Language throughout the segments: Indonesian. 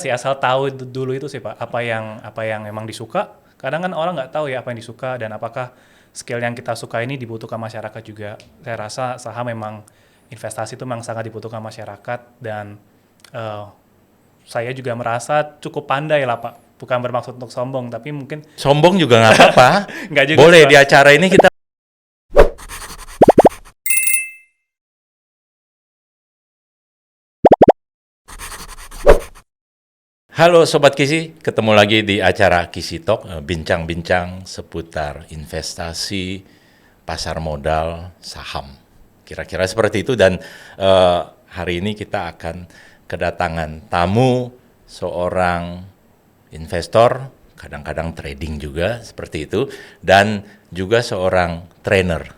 sih asal tahu dulu itu sih Pak, apa yang memang disuka. Kadang kan orang nggak tahu ya apa yang disuka dan apakah skill yang kita suka ini dibutuhkan masyarakat juga. Saya rasa saham memang investasi itu memang sangat dibutuhkan masyarakat dan eh, saya juga merasa cukup pandai lah Pak. Bukan bermaksud untuk sombong, tapi mungkin Sombong juga nggak apa-apa. nggak juga Boleh sih, di Pak. acara ini kita. Halo Sobat Kisi, ketemu lagi di acara Kisi Talk, bincang-bincang seputar investasi, pasar modal, saham. Kira-kira seperti itu dan hari ini kita akan kedatangan tamu seorang investor, kadang-kadang trading juga seperti itu, dan juga seorang trainer,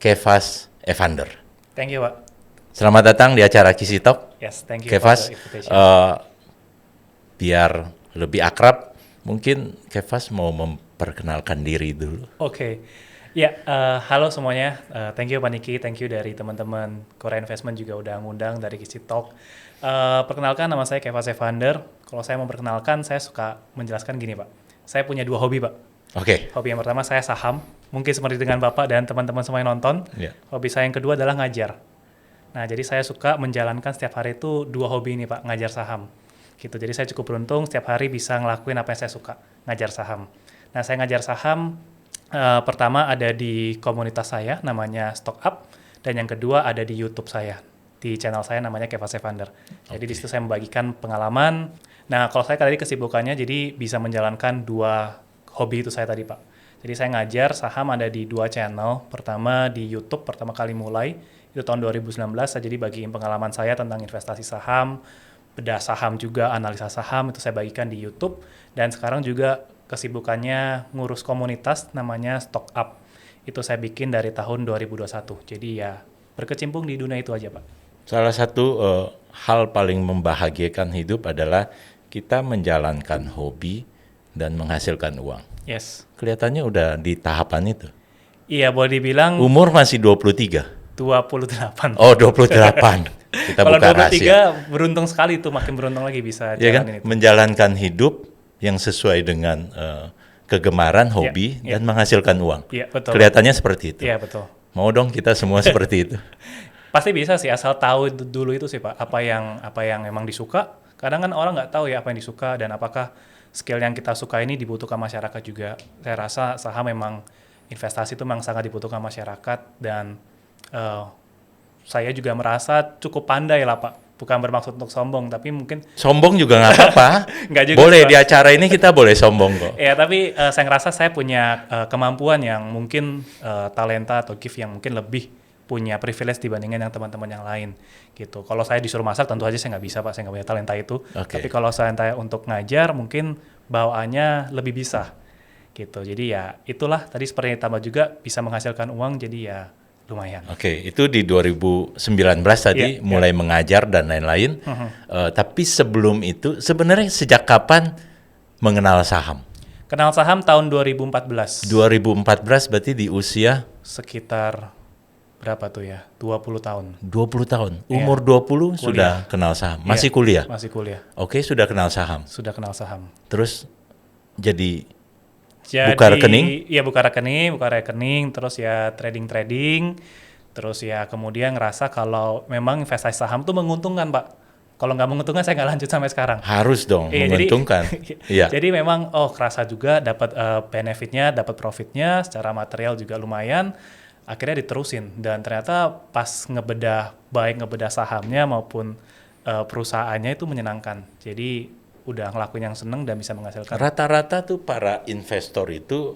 Kefas Evander. Thank you Pak. Selamat datang di acara Kisi Talk. Yes, thank you Kefas, for the invitation. biar lebih akrab, mungkin Kefas mau memperkenalkan diri dulu. Oke. Ya, halo semuanya. Thank you Pak Niki, thank you dari teman-teman Korea Investment juga udah ngundang dari Kisi Talk. Perkenalkan, nama saya Kefas Evander. Kalau saya mau perkenalkan, saya suka menjelaskan gini Pak. Saya punya 2 hobi Pak. Oke. Hobi yang pertama saya saham, mungkin seperti dengan Bapak dan teman-teman semua yang nonton. Ya. Hobi saya yang kedua adalah ngajar. Nah, jadi saya suka menjalankan setiap hari itu 2 hobi ini Pak, ngajar saham. Gitu. Jadi saya cukup beruntung setiap hari bisa ngelakuin apa yang saya suka, ngajar saham. Nah, saya ngajar saham pertama ada di komunitas saya namanya Stock Up dan yang kedua ada di YouTube saya. Di channel saya namanya Kefas Evander. Jadi di situ saya membagikan pengalaman. Nah, kalau saya tadi kesibukannya jadi bisa menjalankan 2 hobi itu saya tadi, Pak. Jadi saya ngajar saham ada di 2 channel. Pertama di YouTube pertama kali mulai itu tahun 2019 saya jadi bagiin pengalaman saya tentang investasi saham, bedah saham juga, analisa saham itu saya bagikan di YouTube dan sekarang juga kesibukannya ngurus komunitas namanya Stock Up. Itu saya bikin dari tahun 2021. Jadi ya berkecimpung di dunia itu aja, Pak. Salah satu hal paling membahagiakan hidup adalah kita menjalankan hobi dan menghasilkan uang. Yes. Kelihatannya udah di tahapan itu. Iya, boleh dibilang Umur masih 23. 28. Oh, 28. Kita Kalau buka 23 rahasia. beruntung sekali tuh, makin beruntung lagi bisa Ya kan? jalanin itu. Menjalankan hidup yang sesuai dengan kegemaran, hobi, Iya. dan menghasilkan uang. Iya, betul. Kelihatannya seperti itu. Iya, betul. Mau dong kita semua seperti itu. Pasti bisa sih asal tahu dulu itu sih Pak, apa yang memang disuka. Kadang kan orang nggak tahu ya apa yang disuka dan apakah skill yang kita suka ini dibutuhkan masyarakat juga. Saya rasa saham memang investasi itu memang sangat dibutuhkan masyarakat dan saya juga merasa cukup pandai lah Pak. Bukan bermaksud untuk sombong, tapi mungkin Sombong juga nggak apa-apa. nggak juga Boleh sih, Pak. di acara ini kita boleh sombong kok. Ya, tapi saya ngerasa saya punya kemampuan yang mungkin talenta atau gift yang mungkin lebih punya privilege dibandingkan yang teman-teman yang lain gitu. Kalau saya disuruh masak tentu aja saya nggak bisa Pak, saya nggak punya talenta itu. Oke. Tapi kalau saya untuk ngajar mungkin bawaannya lebih bisa gitu. Jadi ya itulah tadi seperti yang tambah juga bisa menghasilkan uang jadi ya lumayan. Oke, itu di 2019 tadi Iya, mulai mengajar dan lain-lain. Tapi sebelum itu sebenarnya sejak kapan mengenal saham? Kenal saham tahun 2014. 2014 berarti di usia Sekitar berapa tuh ya? 20 tahun. 20 tahun. Iya. Umur 20 sudah kenal saham. Masih Iya, kuliah? Masih kuliah. Oke, sudah kenal saham. Sudah kenal saham. Terus jadi Jadi, buka rekening? Iya, buka rekening, terus ya trading, terus ya kemudian ngerasa kalau memang investasi saham tuh menguntungkan Pak. Kalau nggak menguntungkan saya nggak lanjut sampai sekarang. harus dong Iya, menguntungkan. Iya. Jadi memang kerasa juga dapat benefitnya, dapat profitnya, secara material juga lumayan. Akhirnya diterusin dan ternyata pas ngebedah sahamnya maupun perusahaannya itu menyenangkan. Jadi udah ngelakuin yang seneng dan bisa menghasilkan. Rata-rata tuh para investor itu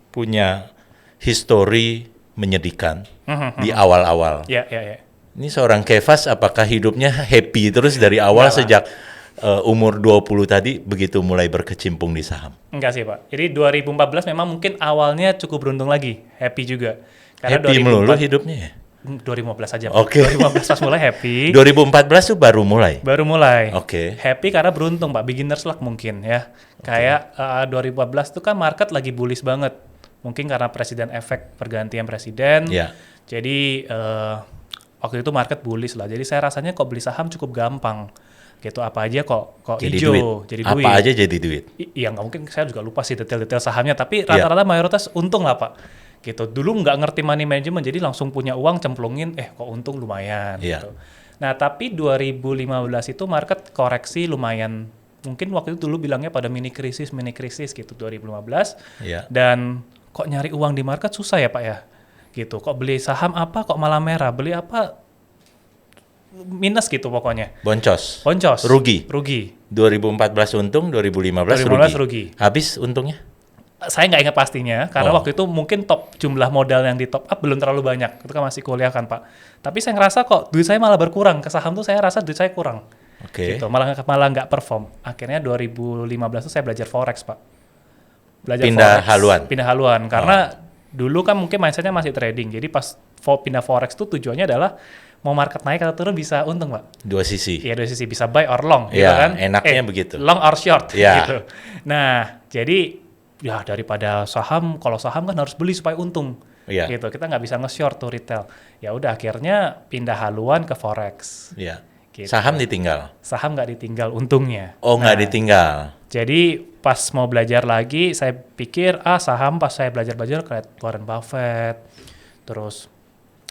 punya histori menyedihkan di awal-awal. Ya. Ini seorang Kefas apakah hidupnya happy terus dari awal Enggak lah. sejak umur 20 tadi begitu mulai berkecimpung di saham? Enggak sih Pak. Jadi 2014 memang mungkin awalnya cukup beruntung lagi, happy juga. Happy melulu hidupnya ya? 2015 aja Pak. Oke. 2015 pas mulai happy. 2014 tuh baru mulai? Baru mulai. Oke. Happy karena beruntung Pak, beginner's luck mungkin ya. Kayak 2014 tuh kan market lagi bullish banget. Mungkin karena presiden efek pergantian presiden. Ya. Jadi waktu itu market bullish lah. Jadi saya rasanya kok beli saham cukup gampang. Gitu, apa aja kok Jadi hijau, duit. jadi Apa duit. aja jadi duit. Iya nggak mungkin, saya juga lupa sih detail-detail sahamnya, tapi Iya. rata-rata mayoritas untung lah Pak. Gitu. Dulu nggak ngerti money management, jadi langsung punya uang cemplungin, kok untung lumayan. Iya. Gitu. Nah tapi 2015 itu market koreksi lumayan, mungkin waktu itu dulu bilangnya pada mini krisis gitu 2015. Iya. Dan kok nyari uang di market susah ya Pak ya. Gitu. Kok beli saham apa kok malah merah, beli apa minus gitu pokoknya. Boncos. Boncos. Rugi. 2014 untung, 2015 2015 rugi. rugi. Habis untungnya? Saya nggak ingat pastinya, karena Oh. waktu itu mungkin jumlah modal yang di top up belum terlalu banyak. Itu kan masih kuliah kan Pak. Tapi saya ngerasa kok duit saya malah berkurang. Ke saham tuh saya rasa duit saya kurang. Oke. Gitu. Malah nggak perform. Akhirnya 2015 tuh saya belajar forex Pak. Pindah haluan? Pindah haluan. Karena dulu kan mungkin mindsetnya masih trading. Jadi pas pindah forex tuh tujuannya adalah mau market naik atau turun bisa untung Pak. Dua sisi. Iya dari sisi bisa buy or long gitu Ya, kan. enaknya begitu. Long or short Ya. gitu. Nah, jadi ya daripada saham, kalau saham kan harus beli supaya untung. Iya. Gitu. Kita nggak bisa nge-short tuh retail. Ya udah akhirnya pindah haluan ke forex. Ya. Gitu. Saham ditinggal. Saham nggak ditinggal untungnya. Oh, nggak Nah, ditinggal. jadi pas mau belajar lagi, saya pikir saham pas saya belajar kayak Warren Buffett, terus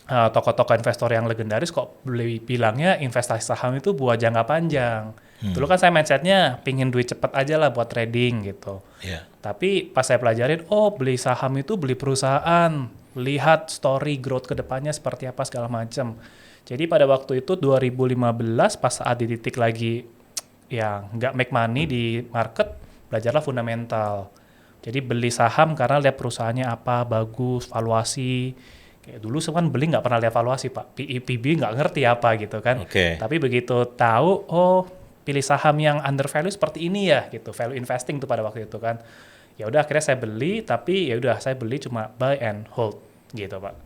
tokoh-tokoh investor yang legendaris kok bilangnya investasi saham itu buat jangka panjang. Dulu kan saya mindsetnya pingin duit cepet aja lah buat trading gitu. Ya. Tapi pas saya pelajarin, beli saham itu beli perusahaan, lihat story growth kedepannya seperti apa segala macam. Jadi pada waktu itu 2015 pas saat di titik lagi yang nggak make money di market, belajarlah fundamental. Jadi beli saham karena lihat perusahaannya apa, bagus, valuasi. Kayak dulu kan beli nggak pernah lihat valuasi Pak, PE, PB nggak ngerti apa gitu kan. Oke. Tapi begitu tahu, pilih saham yang under value seperti ini ya gitu, value investing tuh pada waktu itu kan. Ya udah akhirnya saya beli, tapi ya udah saya beli cuma buy and hold gitu Pak.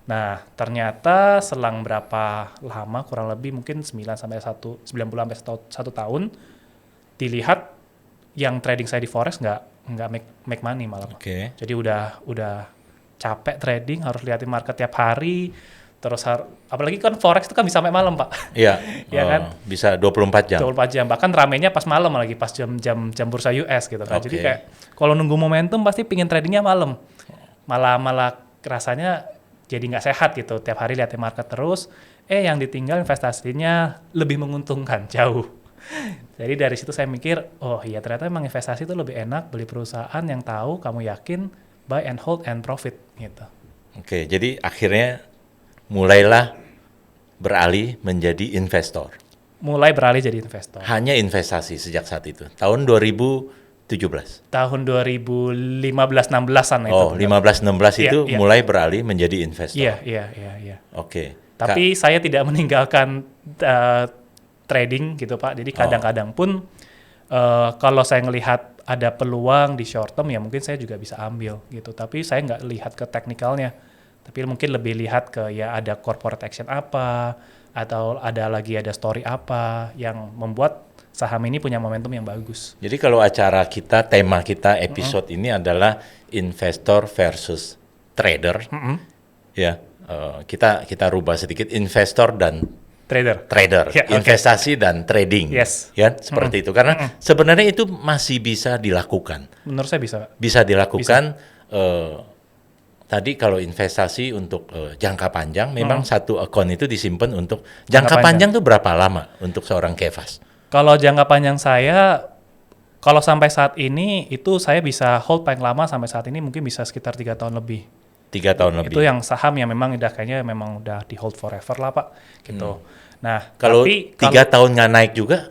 Nah ternyata selang berapa lama, kurang lebih mungkin 90 sampai 1 tahun, dilihat yang trading saya di forex nggak make money malah Pak. Oke. Jadi udah capek trading, harus liatin market tiap hari, terus apalagi kan forex itu kan bisa sampai malam Pak. Iya. Iya kan? Bisa 24 jam. 24 jam, bahkan ramenya pas malam lagi, pas jam bursa US gitu kan. Jadi Oke. kayak kalau nunggu momentum pasti pingin tradingnya malam. Malah rasanya jadi nggak sehat gitu, tiap hari liatin market terus, yang ditinggal investasinya lebih menguntungkan, jauh. Jadi dari situ saya mikir, oh iya ternyata emang investasi itu lebih enak, beli perusahaan yang tahu, kamu yakin, buy and hold and profit gitu. Oke, jadi akhirnya mulailah beralih menjadi investor. Mulai beralih jadi investor. Hanya investasi sejak saat itu. Tahun 2017. Tahun 2015-16an itu. Oh, 15-16 itu Iya. mulai beralih menjadi investor. Iya. Oke. Tapi saya tidak meninggalkan trading gitu Pak. Jadi kadang-kadang pun kalau saya ngelihat ada peluang di short term ya mungkin saya juga bisa ambil gitu. Tapi saya nggak lihat ke teknikalnya. Tapi mungkin lebih lihat ke ya ada corporate action apa, atau ada story apa yang membuat saham ini punya momentum yang bagus. Jadi kalau tema kita episode ini adalah investor versus trader, ya kita rubah sedikit investor dan trader, Ya, investasi dan trading, Yes. ya seperti itu. Karena sebenarnya itu masih bisa dilakukan, Menurut saya bisa. bisa dilakukan. Tadi kalau investasi untuk jangka panjang, memang satu akun itu disimpan untuk jangka panjang tuh berapa lama untuk seorang Kevas? Kalau jangka panjang saya, kalau sampai saat ini itu saya bisa hold paling lama sampai saat ini mungkin bisa sekitar 3 tahun lebih. 3 tahun lebih. Itu yang saham yang memang kayaknya memang udah di hold forever lah Pak, gitu. Nah, Kalau tapi 3 tahun nggak naik juga,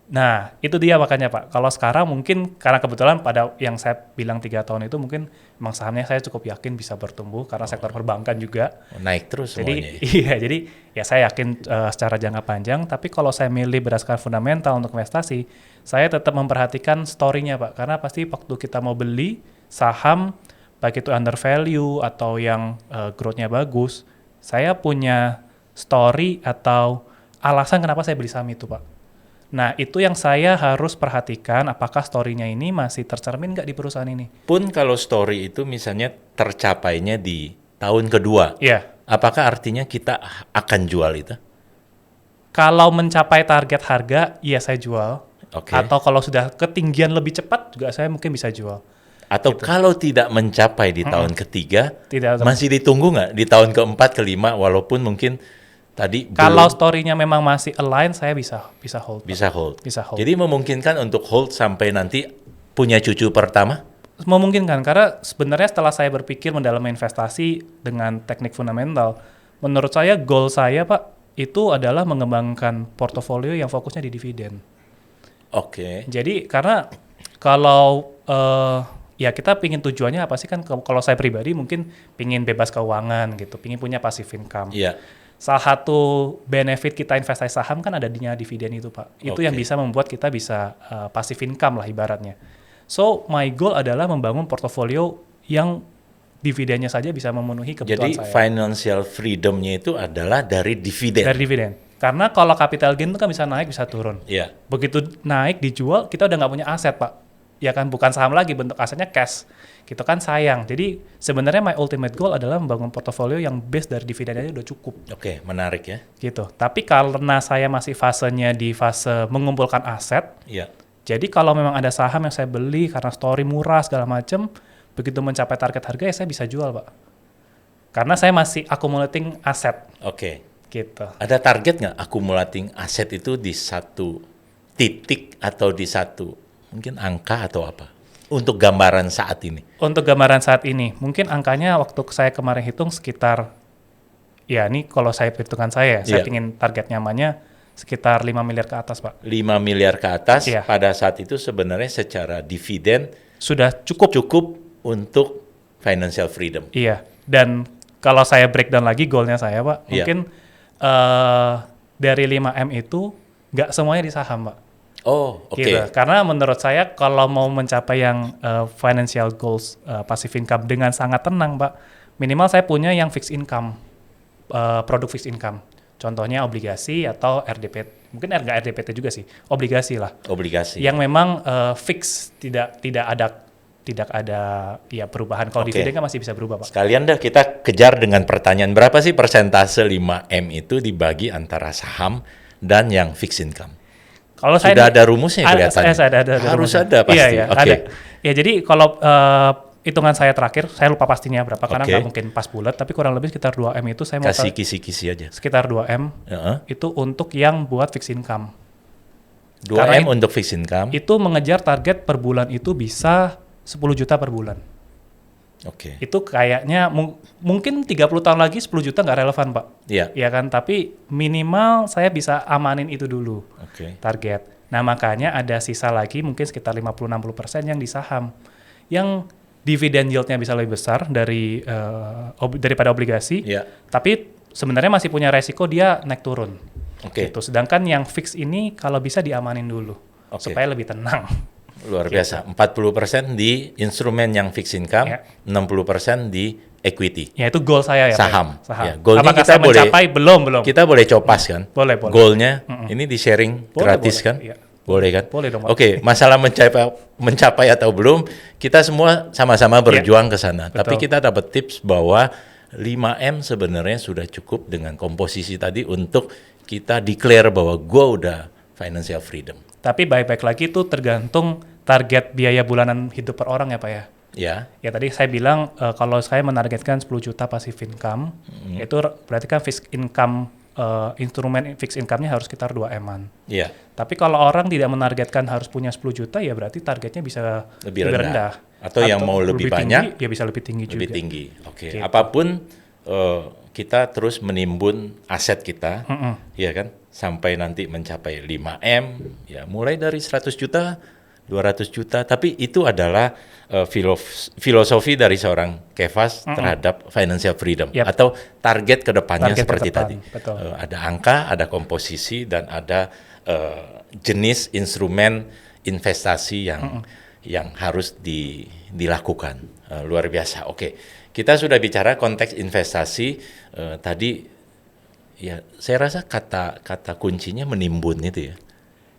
nah itu dia makanya Pak. Kalau sekarang mungkin karena kebetulan pada yang saya bilang 3 tahun itu mungkin memang sahamnya saya cukup yakin bisa bertumbuh karena sektor perbankan juga. naik terus Jadi semuanya. iya, jadi ya saya yakin secara jangka panjang. Tapi kalau saya milih berdasarkan fundamental untuk investasi, saya tetap memperhatikan story-nya Pak. Karena pasti waktu kita mau beli saham, baik itu under value atau yang growth-nya bagus, saya punya story atau alasan kenapa saya beli saham itu Pak. Nah itu yang saya harus perhatikan, apakah story-nya ini masih tercermin nggak di perusahaan ini. Pun kalau story itu misalnya tercapainya di tahun kedua, Iya. apakah artinya kita akan jual itu? Kalau mencapai target harga, iya saya jual. Oke. Atau kalau sudah ketinggian lebih cepat juga saya mungkin bisa jual. Atau kalau tidak mencapai di tahun ketiga, Tidak. masih ditunggu nggak di tahun keempat, kelima, walaupun mungkin tadi Kalau belum story-nya memang masih align, saya bisa hold. Pak. bisa hold. Bisa hold. Jadi memungkinkan untuk hold sampai nanti punya cucu pertama? Memungkinkan karena sebenarnya setelah saya berpikir mendalami investasi dengan teknik fundamental, menurut saya goal saya Pak itu adalah mengembangkan portofolio yang fokusnya di dividen. Oke. Jadi karena kalau ya kita pingin tujuannya apa sih kan kalau saya pribadi mungkin pingin bebas keuangan gitu, pingin punya passive income. Iya. Salah satu benefit kita investasi saham kan adanya dividen itu Pak. Itu yang Oke. bisa membuat kita bisa passive income lah ibaratnya. So my goal adalah membangun portofolio yang dividennya saja bisa memenuhi kebutuhan Jadi saya. financial freedom-nya itu adalah dari dividen. Dari dividen. Karena kalau capital gain itu kan bisa naik bisa turun. Iya. Begitu naik dijual kita udah nggak punya aset Pak. Ya kan bukan saham lagi bentuk asetnya cash. Gitu kan sayang. Jadi sebenarnya my ultimate goal adalah membangun portofolio yang base dari dividen aja udah cukup. Oke, menarik ya. Gitu. Tapi karena saya masih fasenya di fase mengumpulkan aset, Iya. jadi kalau memang ada saham yang saya beli karena story murah segala macam, begitu mencapai target harga ya saya bisa jual Pak. Karena saya masih accumulating aset Oke. gitu. Ada target nggak accumulating aset itu di satu titik atau di satu mungkin angka atau apa? Untuk gambaran saat ini. Untuk gambaran saat ini, mungkin angkanya waktu saya kemarin hitung sekitar, ya ini kalau saya perhitungan saya Iya. ingin target nyamannya sekitar 5 miliar ke atas Pak. 5 miliar ke atas Iya. pada saat itu sebenarnya secara dividen Sudah cukup. cukup untuk financial freedom. Iya, dan kalau saya breakdown lagi goalnya saya Pak, Iya. mungkin dari 5M itu nggak semuanya di saham Pak. Oh, oke. Gitu. Karena menurut saya kalau mau mencapai yang financial goals passive income dengan sangat tenang Pak, minimal saya punya yang fixed income, produk fixed income. Contohnya obligasi atau RDP, mungkin nggak RDPT juga sih, obligasi lah. Obligasi. Yang memang fix, tidak ada ya perubahan. Kalau Oke. dividen kan masih bisa berubah Pak. Sekalian dah kita kejar dengan pertanyaan berapa sih persentase 5M itu dibagi antara saham dan yang fixed income? Kalau Sudah ada rumusnya kelihatannya. ada Harus rumusnya. ada pasti. Iya, Oke. ada. Ya jadi kalau hitungan saya terakhir, saya lupa pastinya berapa karena Oke. nggak mungkin pas bulat, tapi kurang lebih sekitar 2M itu saya mau Kasih kisi-kisi aja. sekitar 2M Heeh. itu untuk yang buat fixed income. 2M Karena untuk fixed income. Itu mengejar target per bulan itu bisa 10 juta per bulan. Oke. Itu kayaknya mungkin 30 tahun lagi 10 juta nggak relevan Pak. Iya. Ya kan, tapi minimal saya bisa amanin itu dulu. Oke. Target. Nah makanya ada sisa lagi mungkin sekitar 50-60% yang di saham. Yang dividen yield-nya bisa lebih besar daripada obligasi, Iya. tapi sebenarnya masih punya resiko dia naik turun. Oke. Gitu. Sedangkan yang fix ini kalau bisa diamanin dulu Oke. supaya lebih tenang. Luar biasa. 40% di instrumen yang fixed income, Ya. 60% di equity. Ya itu goal saya ya Pak. Saham. Saham. Ya, goalnya Apakah kita saya boleh- mencapai? Belum. Kita boleh copas kan? Boleh. Goalnya ini di sharing Boleh, gratis boleh. kan? Iya. Boleh kan? Boleh dong, Pak. Oke, masalah mencapai atau belum, kita semua sama-sama berjuang ke sana. Tapi Betul. kita dapat tips bahwa 5M sebenarnya sudah cukup dengan komposisi tadi untuk kita declare bahwa gue udah financial freedom. Tapi baik-baik lagi itu tergantung target biaya bulanan hidup per orang ya Pak ya. Ya, Ya tadi saya bilang kalau saya menargetkan 10 juta passive income, itu berarti kan fixed income, instrumen fixed income-nya harus sekitar 2M-an. ya. Tapi kalau orang tidak menargetkan harus punya 10 juta ya berarti targetnya bisa Lebih rendah. rendah. Atau yang mau lebih banyak, tinggi, ya bisa lebih tinggi lebih juga. tinggi. Oke, Gitu. apapun kita terus menimbun aset kita, ya kan, sampai nanti mencapai 5M, ya mulai dari 100 juta, 200 juta, tapi itu adalah filosofi dari seorang Kefas terhadap financial freedom Yap. atau target kedepannya Target seperti ke depan, tadi. betul. Ada angka, ada komposisi, dan ada jenis instrumen investasi yang harus dilakukan. Luar biasa. Oke, kita sudah bicara konteks investasi tadi. Ya, saya rasa kata kuncinya menimbun itu ya.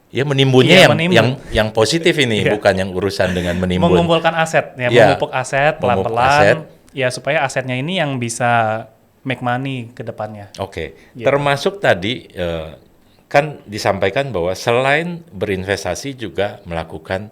Ya menimbunnya Iya, yang menimbun. yang positif ini, Iya. bukan yang urusan dengan menimbun. Mengumpulkan aset, ya, Iya. memupuk aset Memupuk pelan-pelan, aset. ya supaya asetnya ini yang bisa make money ke depannya. Oke, Gitu. termasuk tadi kan disampaikan bahwa selain berinvestasi juga melakukan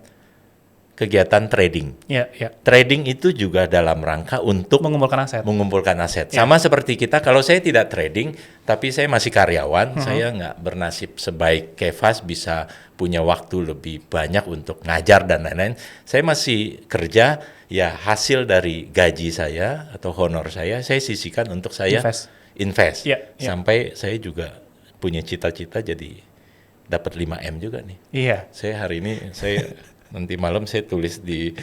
kegiatan trading. Ya, ya. Trading itu juga dalam rangka untuk Mengumpulkan aset. mengumpulkan aset. Ya. Sama seperti kita, kalau saya tidak trading, tapi saya masih karyawan, saya nggak bernasib sebaik Kefas bisa punya waktu lebih banyak untuk ngajar dan lain-lain. Saya masih kerja, ya hasil dari gaji saya atau honor saya sisihkan untuk saya invest. Ya, ya. Sampai saya juga punya cita-cita jadi dapat 5M juga nih. Iya. Saya hari ini, nanti malam saya tulis di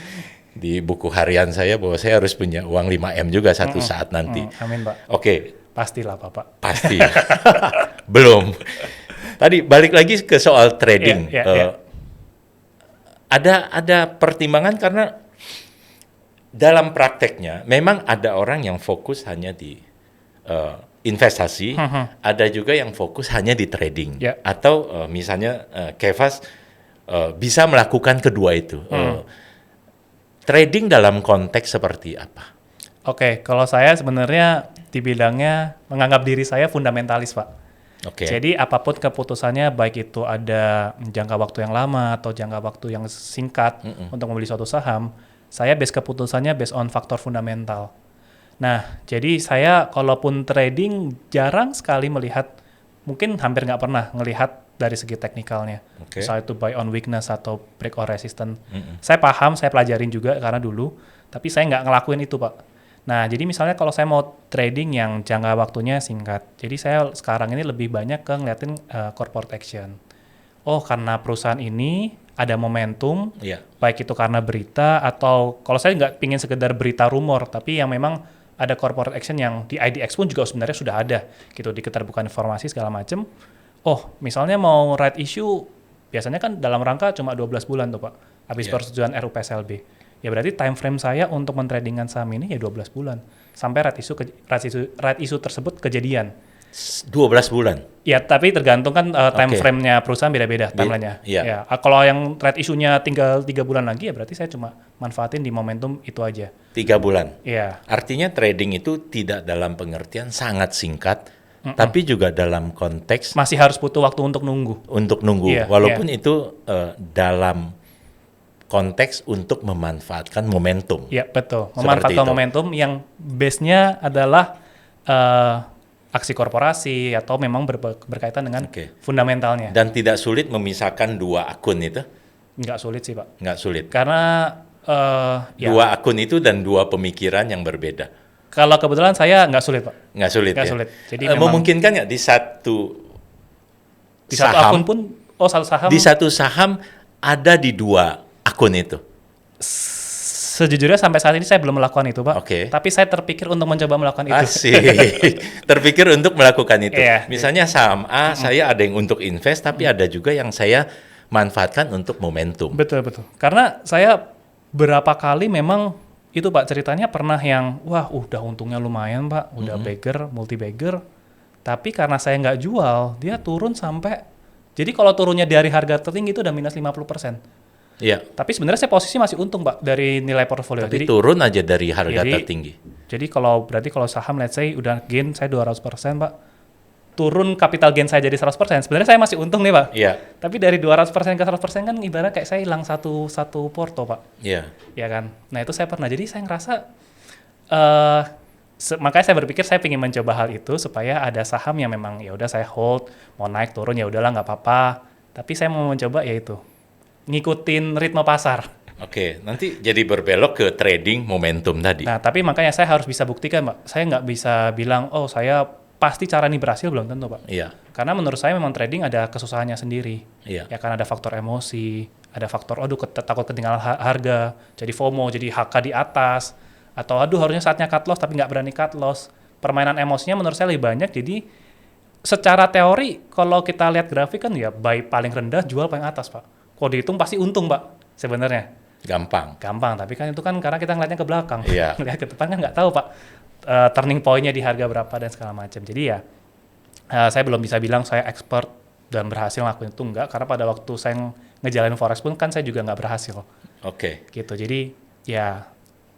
buku harian saya bahwa saya harus punya uang 5M juga satu saat nanti. Amin, Pak. Oke. Pastilah, Bapak. Pasti. Belum. Tadi balik lagi ke soal trading. Ada pertimbangan karena dalam prakteknya memang ada orang yang fokus hanya di investasi, ada juga yang fokus hanya di trading. Atau misalnya Kefas bisa melakukan kedua itu. Trading dalam konteks seperti apa? Oke, kalau saya sebenarnya di bidangnya menganggap diri saya fundamentalis, Pak. Jadi apapun keputusannya, baik itu ada jangka waktu yang lama atau jangka waktu yang singkat untuk membeli suatu saham, saya keputusannya based on faktor fundamental. Nah, jadi saya kalaupun trading jarang sekali melihat, mungkin hampir nggak pernah melihat dari segi teknikalnya. Misalnya itu buy on weakness atau break on resistance. Saya paham, saya pelajarin juga karena dulu, tapi saya nggak ngelakuin itu, Pak. Nah, jadi misalnya kalau saya mau trading yang jangka waktunya singkat, jadi saya sekarang ini lebih banyak ke ngeliatin corporate action. Oh, karena perusahaan ini ada momentum, baik itu karena berita atau kalau saya nggak pingin sekedar berita rumor, tapi yang memang ada corporate action yang di IDX pun juga sebenarnya sudah ada, gitu, di keterbukaan informasi segala macam. Oh, misalnya mau right issue, biasanya kan dalam rangka cuma 12 bulan tuh, Pak, habis persetujuan RUU PSLB. Ya berarti time frame saya untuk mentradingkan saham ini ya 12 bulan. Sampai right issue tersebut kejadian. 12 bulan? Ya, tapi tergantung kan time frame-nya perusahaan beda-beda timeline-nya. Ya, kalau yang right issue-nya tinggal 3 bulan lagi, ya berarti saya cuma manfaatin di momentum itu aja. 3 bulan? Iya. Artinya trading itu tidak dalam pengertian sangat singkat, tapi juga dalam konteks masih harus butuh waktu untuk nunggu. Walaupun itu dalam konteks untuk memanfaatkan momentum. Iya, betul. Memanfaatkan momentum yang base-nya adalah aksi korporasi atau memang berkaitan dengan fundamentalnya. Dan tidak sulit memisahkan dua akun itu? Nggak sulit sih, Pak. Nggak sulit? Karena dua akun itu dan dua pemikiran yang berbeda. Kalau kebetulan saya nggak sulit, Pak. Nggak sulit. Jadi memungkinkan nggak di satu satu akun pun, satu saham? Di satu saham ada di dua akun itu? Sejujurnya sampai saat ini saya belum melakukan itu, Pak. Tapi saya terpikir untuk mencoba melakukan itu. Asik. Terpikir untuk melakukan itu. Misalnya saham A, saya ada yang untuk invest, tapi ada juga yang saya manfaatkan untuk momentum. Betul. Karena saya berapa kali memang itu, Pak, ceritanya pernah yang, wah udah untungnya lumayan, Pak. Udah multi bagger. Tapi karena saya nggak jual, dia turun sampai, jadi kalau turunnya dari harga tertinggi itu udah minus 50%. Iya. Tapi sebenarnya saya posisi masih untung, Pak, dari nilai portofolio. Tapi turun aja dari harga tertinggi. Jadi berarti kalau saham let's say udah gain saya 200%, Pak. Turun capital gain saya jadi 100%. Sebenarnya saya masih untung nih, Pak. Iya. Tapi dari 200% ke 100% kan ibarat kayak saya hilang satu porto, Pak. Iya. Iya kan? Nah, itu saya pernah. Jadi saya ngerasa makanya saya berpikir saya ingin mencoba hal itu supaya ada saham yang memang ya udah saya hold, mau naik turun ya udahlah nggak apa-apa. Tapi saya mau mencoba yaitu ngikutin ritme pasar. Oke, nanti jadi berbelok ke trading momentum tadi. Nah, tapi makanya saya harus bisa buktikan, Pak. Saya nggak bisa bilang, oh saya pasti cara ini berhasil, belum tentu, Pak. Iya. Karena menurut saya memang trading ada kesusahannya sendiri. Iya. Ya kan ada faktor emosi, ada faktor, takut ketinggalan harga, jadi FOMO, jadi HK di atas, atau harusnya saatnya cut loss tapi nggak berani cut loss. Permainan emosinya menurut saya lebih banyak, jadi secara teori kalau kita lihat grafik kan ya buy paling rendah, jual paling atas, Pak. Kalau dihitung pasti untung, Pak, sebenarnya. Gampang, tapi kan itu kan karena kita ngeliatnya ke belakang. Iya. Ngeliat ke depan kan nggak tahu, Pak, turning point-nya di harga berapa dan segala macam. Jadi ya, saya belum bisa bilang saya expert dan berhasil ngelakuin itu, enggak. Karena pada waktu saya ngejalanin forex pun kan saya juga nggak berhasil. Oke. Gitu, jadi ya,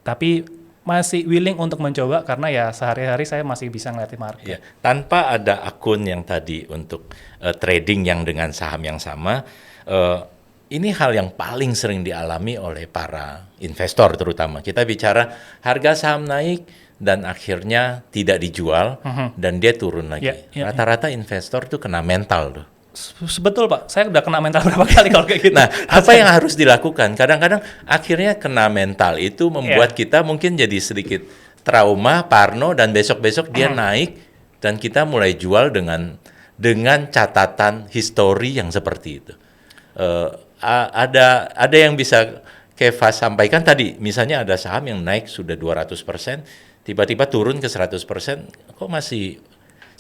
tapi masih willing untuk mencoba karena ya sehari-hari saya masih bisa ngeliatin market. Ya, tanpa ada akun yang tadi untuk trading yang dengan saham yang sama, ini hal yang paling sering dialami oleh para investor terutama. Kita bicara harga saham naik dan akhirnya tidak dijual dan dia turun lagi. Rata-rata investor tuh kena mental tuh. Betul Pak, saya udah kena mental berapa kali kalau kayak gitu. Nah, apa yang harus dilakukan? Kadang-kadang akhirnya kena mental itu membuat kita mungkin jadi sedikit trauma, parno, dan besok-besok dia naik dan kita mulai jual dengan catatan histori yang seperti itu. Ada yang bisa Keva sampaikan tadi, misalnya ada saham yang naik sudah 200%, tiba-tiba turun ke 100%, kok masih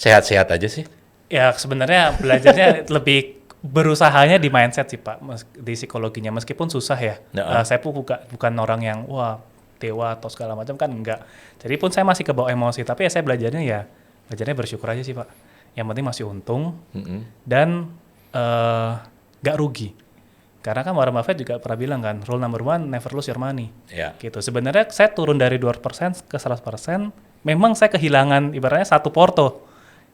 sehat-sehat aja sih? Ya sebenarnya belajarnya lebih berusahanya di mindset sih Pak, di psikologinya meskipun susah ya. Saya pun bukan orang yang wah dewa atau segala macam kan enggak. Jadi pun saya masih kebawa emosi, tapi ya saya belajarnya bersyukur aja sih Pak. Yang penting masih untung dan nggak rugi. Karena kan Warren Buffett juga pernah bilang kan, rule number one, never lose your money. Gitu. Sebenarnya saya turun dari 2% ke 100%, memang saya kehilangan ibaratnya satu porto.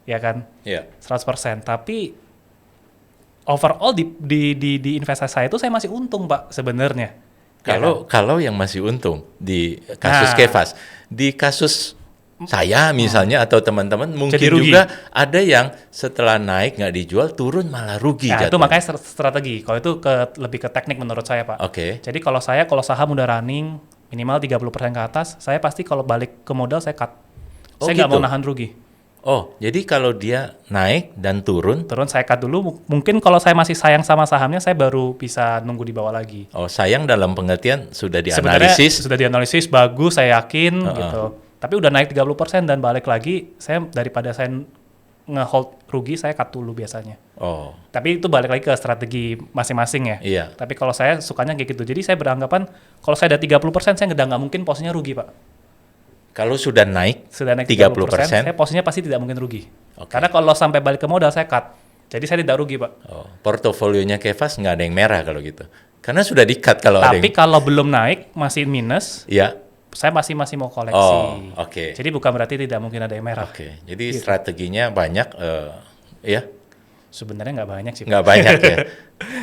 Ya kan, 100%. Tapi overall di investasi saya itu saya masih untung Pak sebenarnya. Kalau yang masih untung di kasus Kevas, di kasus saya misalnya atau teman-teman mungkin juga ada yang setelah naik nggak dijual turun malah rugi. Nah, itu makanya strategi. Kalau itu lebih ke teknik menurut saya Pak. Jadi kalau saham udah running minimal 30% ke atas, saya pasti kalau balik ke modal saya cut. Saya nggak mau nahan rugi. Oh, jadi kalau dia naik dan turun saya cut dulu. Mungkin kalau saya masih sayang sama sahamnya, saya baru bisa nunggu di bawah lagi. Oh, sayang dalam pengertian sudah dianalisis? Sudah dianalisis, bagus, saya yakin gitu. Tapi udah naik 30% dan balik lagi, daripada saya nge-hold rugi, saya cut dulu biasanya. Oh. Tapi itu balik lagi ke strategi masing-masing ya. Iya. Tapi kalau saya sukanya kayak gitu. Jadi saya beranggapan, kalau saya ada 30%, saya nggak mungkin posisinya rugi Pak. Kalau sudah naik 30%, saya posisinya pasti tidak mungkin rugi. Karena kalau sampai balik ke modal saya cut. Jadi saya tidak rugi Pak. Oh, portofolionya Kevas nggak ada yang merah kalau gitu. Karena sudah di-cut kalau ada yang... Tapi kalau belum naik masih minus. Iya. Saya masih mau koleksi. Oh, Jadi bukan berarti tidak mungkin ada yang merah. Jadi strateginya banyak ya. Sebenarnya nggak banyak sih. Nggak banyak ya.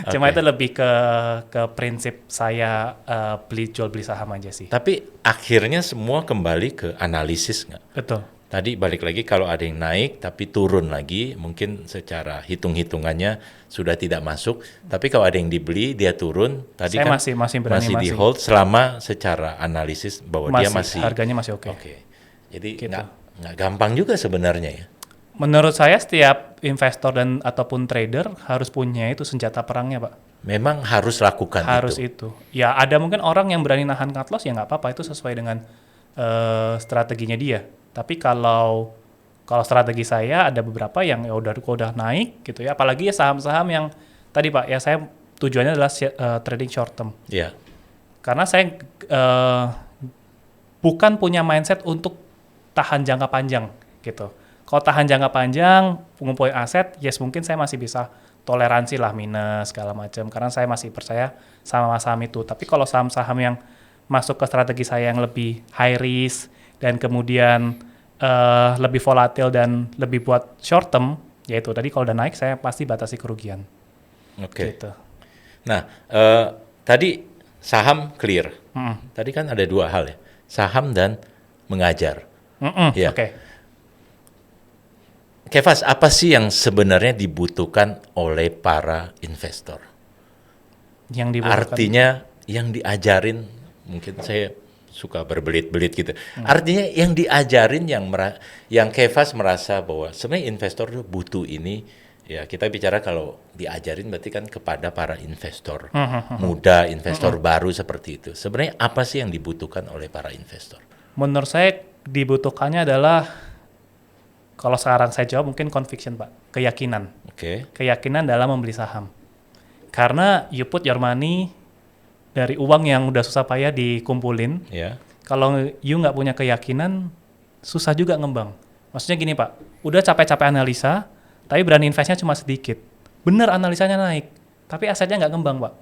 Cuma itu lebih ke prinsip saya jual beli saham aja sih. Tapi akhirnya semua kembali ke analisis nggak? Betul. Tadi balik lagi kalau ada yang naik tapi turun lagi, mungkin secara hitung-hitungannya sudah tidak masuk. Tapi kalau ada yang dibeli dia turun, tadi saya kan masih di hold selama secara analisis bahwa dia masih harganya masih oke. Jadi gitu. nggak gampang juga sebenarnya ya. Menurut saya setiap investor ataupun trader harus punya itu senjata perangnya Pak. Memang harus lakukan itu. Ya ada mungkin orang yang berani nahan cut loss ya nggak apa-apa, itu sesuai dengan strateginya dia. Tapi kalau strategi saya ada beberapa yang ya udah naik gitu ya, apalagi ya saham-saham yang tadi Pak ya saya tujuannya adalah trading short term. Iya. Karena saya bukan punya mindset untuk tahan jangka panjang gitu. Kalau tahan jangka panjang, pengumpulin aset, yes mungkin saya masih bisa toleransi lah minus segala macam. Karena saya masih percaya sama saham itu. Tapi kalau saham-saham yang masuk ke strategi saya yang lebih high risk dan kemudian lebih volatil dan lebih buat short term, yaitu tadi kalau udah naik saya pasti batasi kerugian. Gitu. Nah, tadi saham clear. Tadi kan ada dua hal ya, saham dan mengajar. Ya. Kevas, apa sih yang sebenarnya dibutuhkan oleh para investor? Yang dibutuhkan? Artinya yang diajarin, mungkin saya suka berbelit-belit gitu. Artinya yang diajarin yang Kevas merasa bahwa sebenarnya investor itu butuh ini. Ya kita bicara kalau diajarin berarti kan kepada para investor muda, investor baru seperti itu. Sebenarnya apa sih yang dibutuhkan oleh para investor? Menurut saya dibutuhkannya adalah, kalau sekarang saya jawab mungkin conviction Pak, keyakinan. Keyakinan dalam membeli saham. Karena you put your money dari uang yang udah susah payah dikumpulin. Kalau you nggak punya keyakinan, susah juga ngembang. Maksudnya gini Pak, udah capek-capek analisa, tapi berani investnya cuma sedikit. Bener analisanya naik, tapi asetnya nggak ngembang Pak.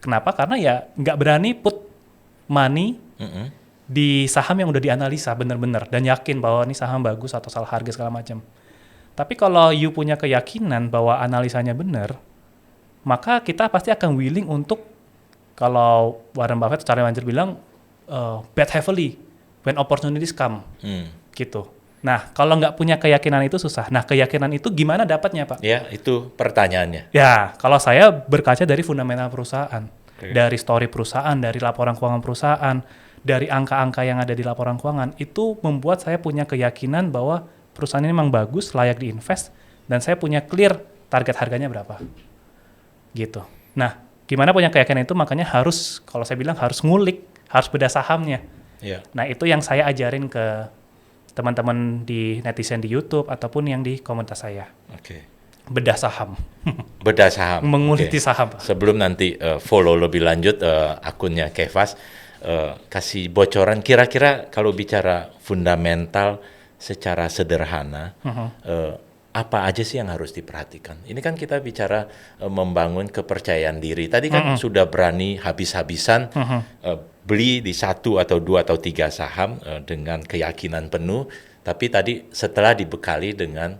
Kenapa? Karena ya nggak berani put money di saham yang udah dianalisa bener-bener dan yakin bahwa ini saham bagus atau salah harga segala macam. Tapi kalau you punya keyakinan bahwa analisanya benar, maka kita pasti akan willing untuk, kalau Warren Buffett atau Charlie Munger bilang, bet heavily when opportunities come, gitu. Nah, kalau nggak punya keyakinan itu susah. Nah, keyakinan itu gimana dapatnya, Pak? Ya, itu pertanyaannya. Ya, kalau saya berkaca dari fundamental perusahaan, dari story perusahaan, dari laporan keuangan perusahaan, dari angka-angka yang ada di laporan keuangan, itu membuat saya punya keyakinan bahwa perusahaan ini memang bagus, layak diinvest, dan saya punya clear target harganya berapa. Gitu. Nah, gimana punya keyakinan itu? Makanya harus, kalau saya bilang harus ngulik, harus bedah sahamnya. Ya. Nah, itu yang saya ajarin ke teman-teman di netizen di YouTube ataupun yang di komunitas saya. Oke. Bedah saham. Bedah saham. Menguliti Oke. saham, Pak. Sebelum nanti follow lebih lanjut akunnya Kefas, kasih bocoran kira-kira kalau bicara fundamental secara sederhana, apa aja sih yang harus diperhatikan? Ini kan kita bicara membangun kepercayaan diri. Tadi kan sudah berani habis-habisan beli di 1 atau 2 atau 3 saham dengan keyakinan penuh, tapi tadi setelah dibekali dengan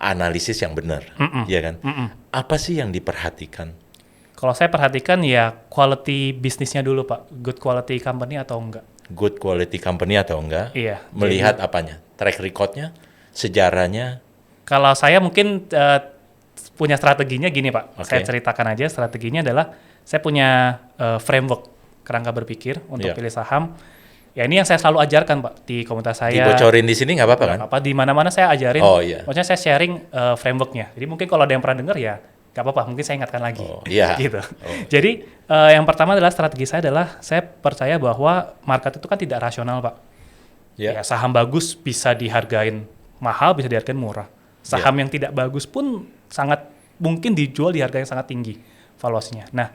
analisis yang benar, ya kan? Apa sih yang diperhatikan? Kalau saya perhatikan ya quality bisnisnya dulu, Pak. Good quality company atau enggak. Good quality company atau enggak? Iya. Melihat apanya? Track record-nya? Sejarahnya? Kalau saya mungkin punya strateginya gini, Pak. Oke. Saya ceritakan aja strateginya adalah saya punya framework kerangka berpikir untuk Iya. pilih saham. Ya ini yang saya selalu ajarkan, Pak, di komunitas saya. Dibocorin di sini nggak apa-apa kan? Apa di mana-mana saya ajarin. Oh, iya. Maksudnya saya sharing frameworknya. Jadi mungkin kalau ada yang pernah dengar ya nggak apa-apa, mungkin saya ingatkan lagi. Oh, iya. Gitu. Oh. Jadi yang pertama adalah strategi saya adalah saya percaya bahwa market itu kan tidak rasional, Pak. Ya. Ya, saham bagus bisa dihargain mahal, bisa dihargain murah. Saham yang tidak bagus pun sangat mungkin dijual di harga yang sangat tinggi valuasinya. Nah,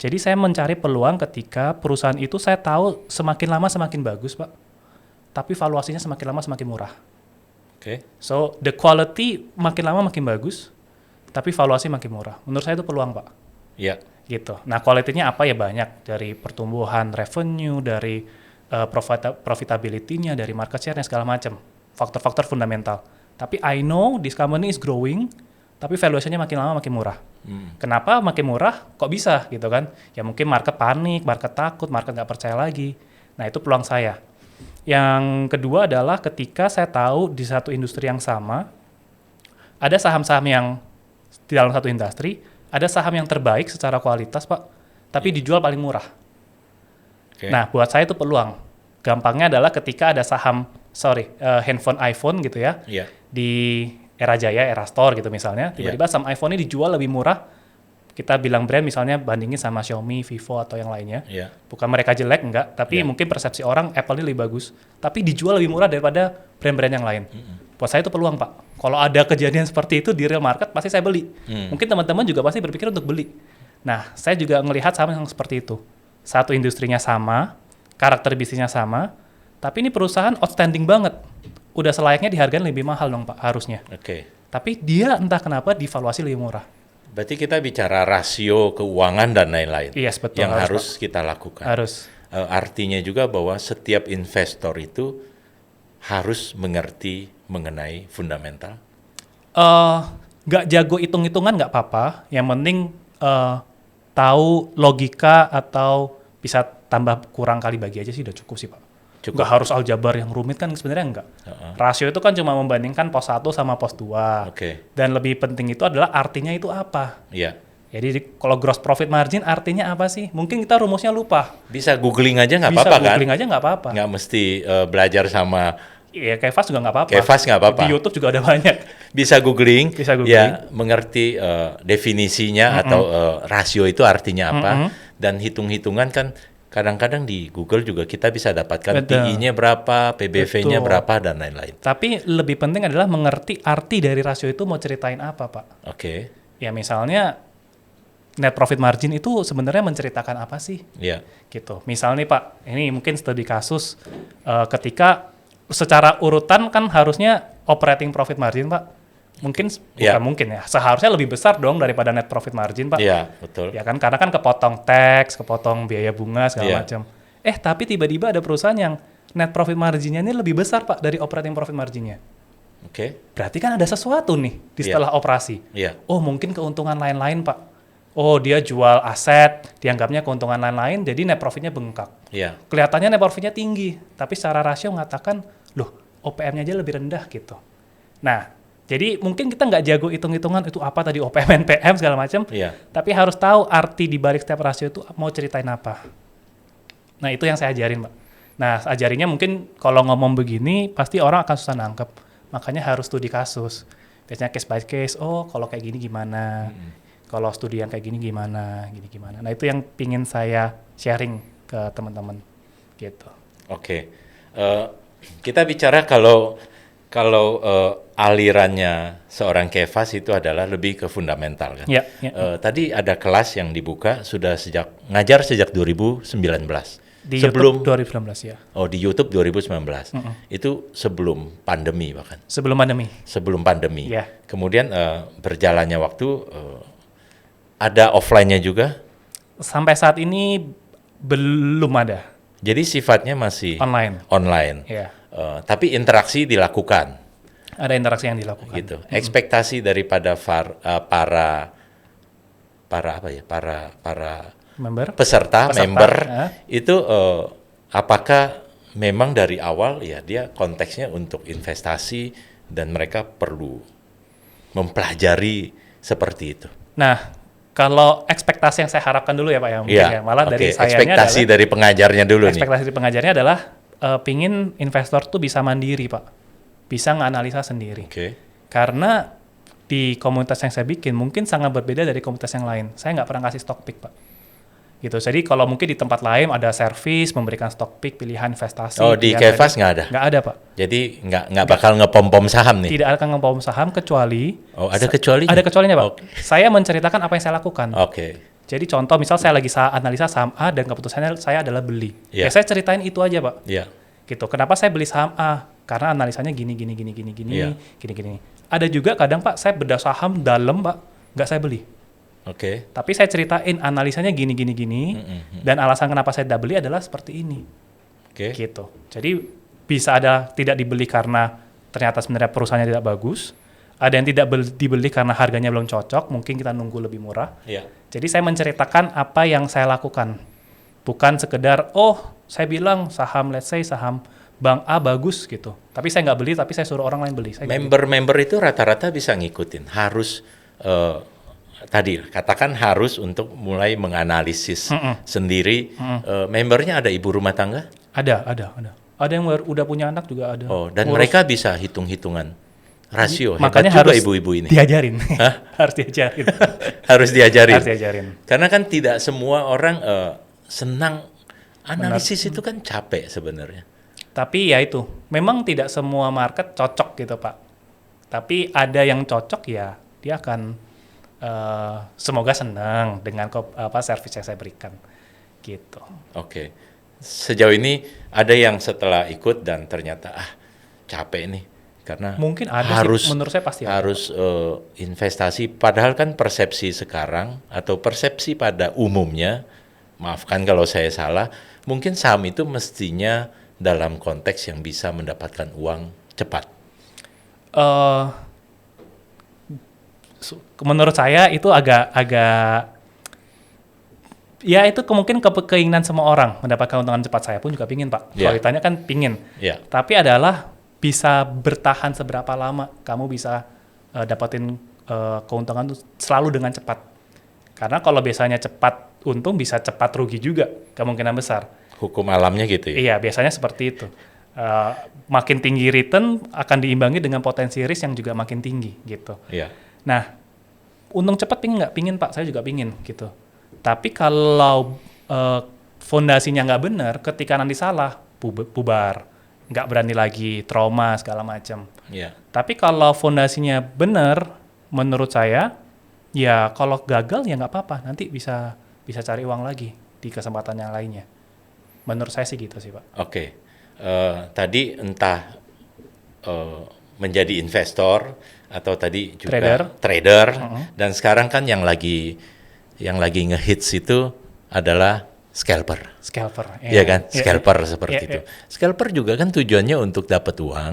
jadi saya mencari peluang ketika perusahaan itu saya tahu semakin lama semakin bagus, Pak. Tapi valuasinya semakin lama semakin murah. Oke. So, the quality makin lama makin bagus, tapi valuasi makin murah. Menurut saya itu peluang, Pak. Ya. Gitu. Nah, quality-nya apa ya? Banyak. Dari pertumbuhan revenue, dari profitability-nya, dari market share-nya, segala macam. Faktor-faktor fundamental. Tapi I know this company is growing, tapi valuation-nya makin lama makin murah. Kenapa makin murah? Kok bisa gitu kan? Ya mungkin market panik, market takut, market nggak percaya lagi. Nah, itu peluang saya. Yang kedua adalah ketika saya tahu di satu industri yang sama, ada saham-saham yang di dalam satu industri, ada saham yang terbaik secara kualitas, Pak, tapi dijual paling murah. Oke. Nah, buat saya itu peluang. Gampangnya adalah ketika ada saham, handphone iPhone gitu ya, Ya. di Era Jaya, Era Store gitu misalnya, tiba-tiba saham iPhone ini dijual lebih murah, kita bilang brand misalnya bandingin sama Xiaomi, Vivo, atau yang lainnya. Ya. Bukan mereka jelek, enggak, tapi Ya. mungkin persepsi orang Apple ini lebih bagus, tapi dijual lebih murah daripada brand-brand yang lain. Buat saya itu peluang, Pak. Kalau ada kejadian seperti itu di real market, pasti saya beli. Mungkin teman-teman juga pasti berpikir untuk beli. Nah, saya juga ngelihat saham yang seperti itu. Satu industrinya sama, karakter bisnisnya sama, tapi ini perusahaan outstanding banget. Udah selayaknya dihargain lebih mahal dong, Pak, harusnya. Oke. Tapi dia entah kenapa divaluasi lebih murah. Berarti kita bicara rasio keuangan dan lain-lain. Yes, betul. Yang harus kita lakukan. Harus. Artinya juga bahwa setiap investor itu harus mengerti mengenai fundamental. Nggak jago hitung-hitungan nggak apa-apa. Yang penting tahu logika atau bisa tambah kurang kali bagi aja sih udah cukup sih, Pak. Cukup. Nggak harus aljabar yang rumit kan sebenarnya enggak. Rasio itu kan cuma membandingkan pos 1 sama pos 2. Oke. Dan lebih penting itu adalah artinya itu apa. Iya. Jadi kalau gross profit margin artinya apa sih? Mungkin kita rumusnya lupa. Bisa googling aja nggak Bisa apa-apa kan? googling aja nggak apa-apa. Nggak mesti belajar sama Iya, Kefas juga nggak apa-apa. Kefas nggak apa-apa. Di YouTube juga ada banyak. Bisa googling, Bisa googling. ya mengerti definisinya atau rasio itu artinya apa, dan hitung-hitungan kan kadang-kadang di Google juga kita bisa dapatkan Betul. PI-nya berapa, PBV-nya Betul. berapa, dan lain-lain. Tapi lebih penting adalah mengerti arti dari rasio itu mau ceritain apa, Pak. Oke, Ya misalnya net profit margin itu sebenarnya menceritakan apa sih? ya, Gitu. Misalnya Pak, ini mungkin studi kasus ketika secara urutan kan harusnya operating profit margin, Pak. Mungkin Ya. bukan mungkin ya. Seharusnya lebih besar dong daripada net profit margin, Pak. ya betul. Ya kan karena kan kepotong tax, kepotong biaya bunga segala Iya. macam. Tapi tiba-tiba ada perusahaan yang net profit marginnya ini lebih besar Pak dari operating profit marginnya. Oke. Berarti kan ada sesuatu nih di Iya. setelah operasi. Iya. Oh mungkin keuntungan lain-lain Pak. Oh dia jual aset, dianggapnya keuntungan lain-lain, jadi net profitnya bengkak. Iya. Kelihatannya net profitnya tinggi, tapi secara rasio mengatakan, loh OPM-nya aja lebih rendah gitu. Nah, jadi mungkin kita nggak jago hitung-hitungan itu apa tadi OPM, NPM segala macam, Iya. tapi harus tahu arti di balik setiap rasio itu mau ceritain apa. Nah itu yang saya ajarin Pak. Nah ajarinnya mungkin kalau ngomong begini pasti orang akan susah nangkep, makanya harus studi kasus. Biasanya case by case, oh kalau kayak gini gimana, kalau studi yang kayak gini gimana. Nah itu yang pingin saya sharing ke teman-teman gitu. Oke. Kita bicara kalau alirannya seorang Kefas itu adalah lebih ke fundamental kan. Ya. Tadi ada kelas yang dibuka sudah ngajar sejak 2019. Di sebelum YouTube 2019 ya. Oh, di YouTube 2019. Itu sebelum pandemi bahkan. Sebelum pandemi. Sebelum pandemi. Ya. Kemudian berjalannya waktu ada offline-nya juga. Sampai saat ini belum ada. Jadi sifatnya masih online. Ya. Tapi interaksi dilakukan. Ada interaksi yang dilakukan. Gitu. Ekspektasi daripada para peserta member itu apakah memang dari awal ya dia konteksnya untuk investasi dan mereka perlu mempelajari seperti itu. Nah, kalau ekspektasi yang saya harapkan dulu ya Pak ya, mungkin ya. Malah dari sayanya ekspektasi dari pengajarnya dulu nih. Ekspektasi dari pengajarnya adalah pingin investor tuh bisa mandiri Pak, bisa nganalisa sendiri. Karena di komunitas yang saya bikin mungkin sangat berbeda dari komunitas yang lain. Saya nggak pernah kasih stock pick Pak. Gitu. Jadi kalau mungkin di tempat lain ada servis memberikan stock pick pilihan investasi. Oh di Kefas nggak ada? Nggak ada Pak. Jadi nggak bakal ngepom-pom saham nih? Tidak akan ngepom saham kecuali. Oh ada kecualinya? Ada kecualinya Pak. Saya menceritakan apa yang saya lakukan. Jadi contoh misal saya lagi analisa saham A dan keputusannya saya adalah beli. Ya saya ceritain itu aja Pak. Gitu. Kenapa saya beli saham A? Karena analisanya gini. Ada juga kadang Pak saya bedah saham dalam Pak, nggak saya beli. Tapi saya ceritain analisanya gini. Dan alasan kenapa saya tidak beli adalah seperti ini. Gitu. Jadi bisa ada tidak dibeli karena ternyata sebenarnya perusahaannya tidak bagus. Ada yang tidak dibeli karena harganya belum cocok, mungkin kita nunggu lebih murah. Jadi saya menceritakan apa yang saya lakukan. Bukan sekedar, saya bilang saham, let's say saham Bank A bagus gitu. Tapi saya nggak beli, tapi saya suruh orang lain beli. Member itu rata-rata bisa ngikutin. Harus, tadi katakan harus untuk mulai menganalisis sendiri. Membernya ada ibu rumah tangga? Ada. Ada yang udah punya anak juga ada. Dan mereka bisa hitung-hitungan rasio. Makanya hebat juga harus ibu-ibu ini. Diajarin. Harus diajarin. Harus diajarin. Karena kan tidak semua orang senang analisis. Itu kan capek sebenarnya. Tapi ya itu, memang tidak semua market cocok gitu Pak. Tapi ada yang cocok ya, dia akan semoga senang dengan servis yang saya berikan. Gitu. Sejauh ini ada yang setelah ikut dan ternyata capek nih. Karena mungkin ada sih, menurut saya pasti harus investasi. Padahal kan persepsi sekarang atau persepsi pada umumnya, maafkan kalau saya salah, mungkin saham itu mestinya dalam konteks yang bisa mendapatkan uang cepat. Menurut saya itu agak ya itu mungkin keinginan semua orang mendapatkan keuntungan cepat. Saya pun juga pingin Pak. Kalau ditanya kan pingin. Tapi adalah bisa bertahan seberapa lama kamu bisa dapetin keuntungan itu selalu dengan cepat. Karena kalau biasanya cepat untung bisa cepat rugi juga kemungkinan besar. Hukum alamnya gitu ya? Iya, biasanya seperti itu. Makin tinggi return akan diimbangi dengan potensi risk yang juga makin tinggi gitu. Nah, untung cepat pingin nggak? Pingin Pak, saya juga pingin gitu. Tapi kalau fondasinya nggak benar, ketika nanti salah, bubar. Nggak berani lagi, trauma segala macam. Tapi kalau fondasinya benar, menurut saya, ya kalau gagal ya nggak apa-apa. Nanti bisa cari uang lagi di kesempatan yang lainnya. Menurut saya sih gitu sih Pak. Tadi entah menjadi investor atau tadi juga trader. Dan sekarang kan yang lagi ngehits itu adalah scalper. Scalper. Iya kan, Iya, scalper iya. seperti Iya, itu. iya. Scalper juga kan tujuannya untuk dapat uang.